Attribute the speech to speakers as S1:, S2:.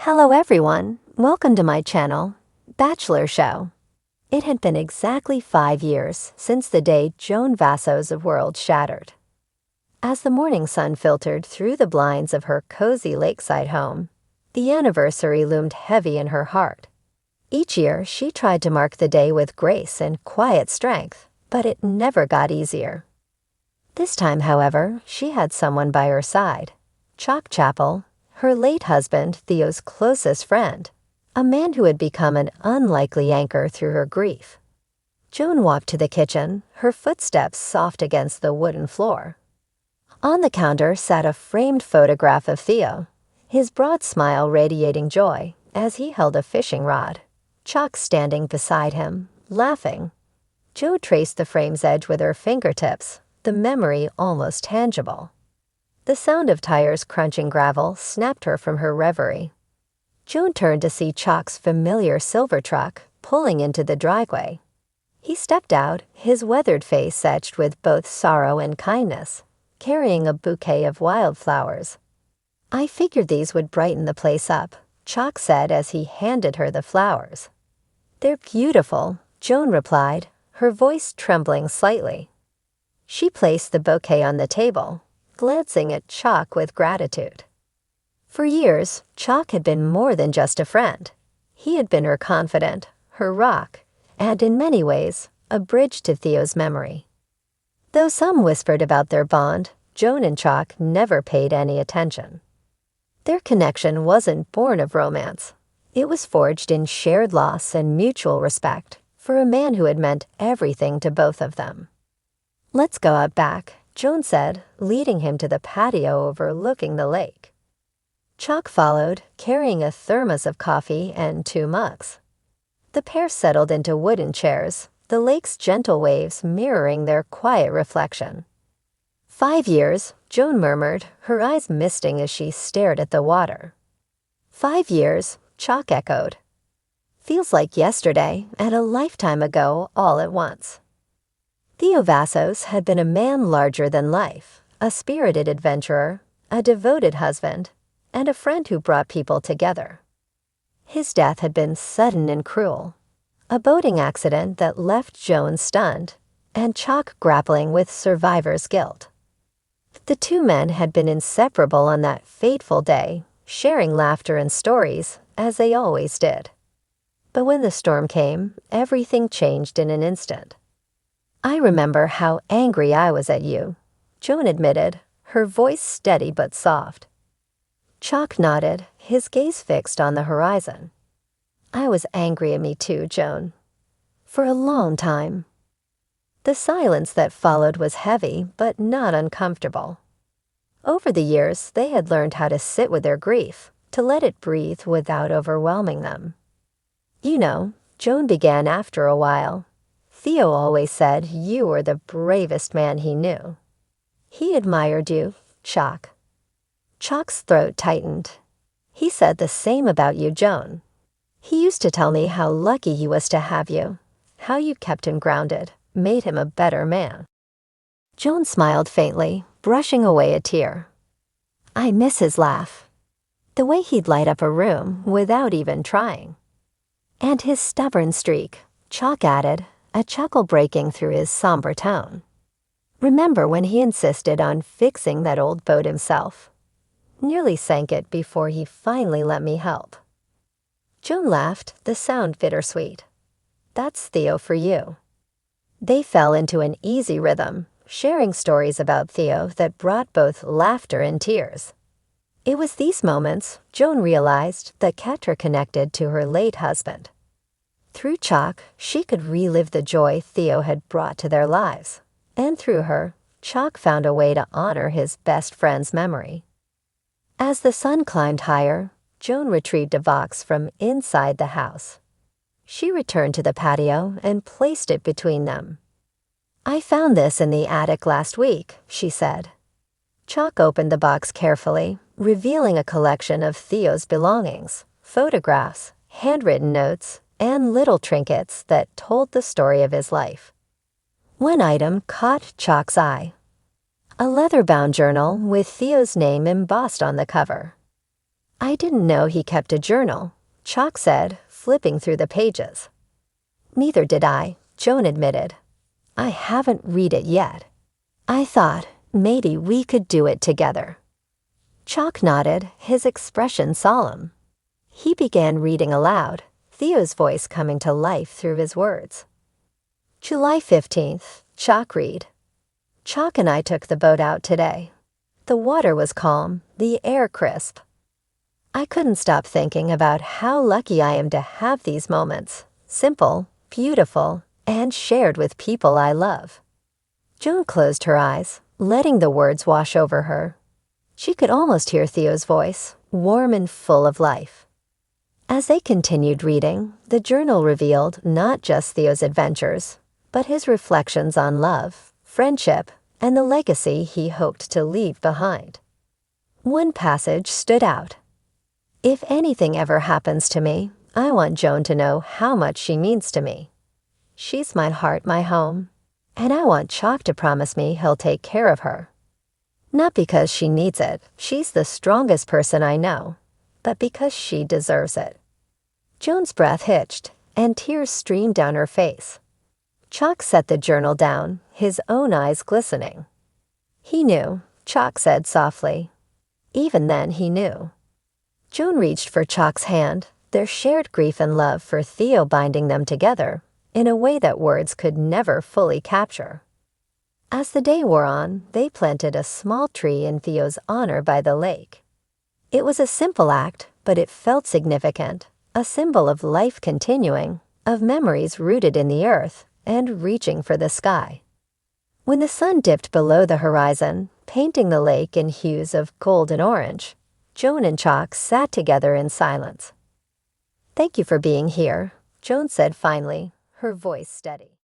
S1: Hello everyone, welcome to my channel, Bachelor Show. It had been exactly 5 years since the day Joan Vassos' world shattered. As the morning sun filtered through the blinds of her cozy lakeside home, the anniversary loomed heavy in her heart. Each year, she tried to mark the day with grace and quiet strength, but it never got easier. This time, however, she had someone by her side, Chock Chapple, her late husband Theo's closest friend, a man who had become an unlikely anchor through her grief. Joan walked to the kitchen, her footsteps soft against the wooden floor. On the counter sat a framed photograph of Theo, his broad smile radiating joy as he held a fishing rod, Chock standing beside him, laughing. Jo traced the frame's edge with her fingertips, the memory almost tangible. The sound of tires crunching gravel snapped her from her reverie. Joan turned to see Chock's familiar silver truck pulling into the driveway. He stepped out, his weathered face etched with both sorrow and kindness, carrying a bouquet of wildflowers. "I figured these would brighten the place up," Chock said as he handed her the flowers. "They're beautiful," Joan replied, her voice trembling slightly. She placed the bouquet on the table, glancing at Chock with gratitude. For years, Chock had been more than just a friend. He had been her confidant, her rock, and in many ways, a bridge to Theo's memory. Though some whispered about their bond, Joan and Chock never paid any attention. Their connection wasn't born of romance. It was forged in shared loss and mutual respect for a man who had meant everything to both of them. "Let's go out back," Joan said, leading him to the patio overlooking the lake. Chock followed, carrying a thermos of coffee and 2 mugs. The pair settled into wooden chairs, the lake's gentle waves mirroring their quiet reflection. "5 years," Joan murmured, her eyes misting as she stared at the water. "5 years," Chock echoed. "Feels like yesterday and a lifetime ago all at once." Theo Vassos had been a man larger than life, a spirited adventurer, a devoted husband, and a friend who brought people together. His death had been sudden and cruel, a boating accident that left Joan stunned, and Chock grappling with survivor's guilt. The two men had been inseparable on that fateful day, sharing laughter and stories, as they always did. But when the storm came, everything changed in an instant. "I remember how angry I was at you," Joan admitted, her voice steady but soft. Chock nodded, his gaze fixed on the horizon. "I was angry at me too, Joan. For a long time." The silence that followed was heavy but not uncomfortable. Over the years, they had learned how to sit with their grief, to let it breathe without overwhelming them. "You know," Joan began after a while, "Theo always said you were the bravest man he knew." "He admired you, Chock." Chock's throat tightened. "He said the same about you, Joan. He used to tell me how lucky he was to have you, how you kept him grounded, made him a better man." Joan smiled faintly, brushing away a tear. "I miss his laugh. The way he'd light up a room without even trying. And his stubborn streak," Chock added, a chuckle breaking through his somber tone. "Remember when he insisted on fixing that old boat himself? Nearly sank it before he finally let me help." Joan laughed, the sound bittersweet. "That's Theo for you." They fell into an easy rhythm, sharing stories about Theo that brought both laughter and tears. It was these moments, Joan realized, that kept her connected to her late husband. Through Chock, she could relive the joy Theo had brought to their lives, and through her, Chock found a way to honor his best friend's memory. As the sun climbed higher, Joan retrieved a box from inside the house. She returned to the patio and placed it between them. "I found this in the attic last week," she said. Chock opened the box carefully, revealing a collection of Theo's belongings, photographs, handwritten notes, and little trinkets that told the story of his life. One item caught Chock's eye: a leather-bound journal with Theo's name embossed on the cover. I didn't know he kept a journal, Chock said, flipping through the pages. Neither did I, Joan admitted. I haven't read it yet. I thought maybe we could do it together. Chock nodded, his expression solemn. He began reading aloud, Theo's voice coming to life through his words. July 15th, Chock read. Chock and I took the boat out today. The water was calm, the air crisp. I couldn't stop thinking about how lucky I am to have these moments, simple, beautiful, and shared with people I love. Joan closed her eyes, letting the words wash over her. She could almost hear Theo's voice, warm and full of life. As they continued reading, the journal revealed not just Theo's adventures, but his reflections on love, friendship, and the legacy he hoped to leave behind. One passage stood out. If anything ever happens to me, I want Joan to know how much she means to me. She's my heart, my home, and I want Chock to promise me he'll take care of her. Not because she needs it, she's the strongest person I know, but because she deserves it. Joan's breath hitched, and tears streamed down her face. Chock set the journal down, his own eyes glistening. He knew, Chock said softly. Even then he knew. Joan reached for Chock's hand, their shared grief and love for Theo binding them together in a way that words could never fully capture. As the day wore on, they planted a small tree in Theo's honor by the lake. It was a simple act, but it felt significant, a symbol of life continuing, of memories rooted in the earth and reaching for the sky. When the sun dipped below the horizon, painting the lake in hues of gold and orange, Joan and Chock sat together in silence. "Thank you for being here," Joan said finally, her voice steady.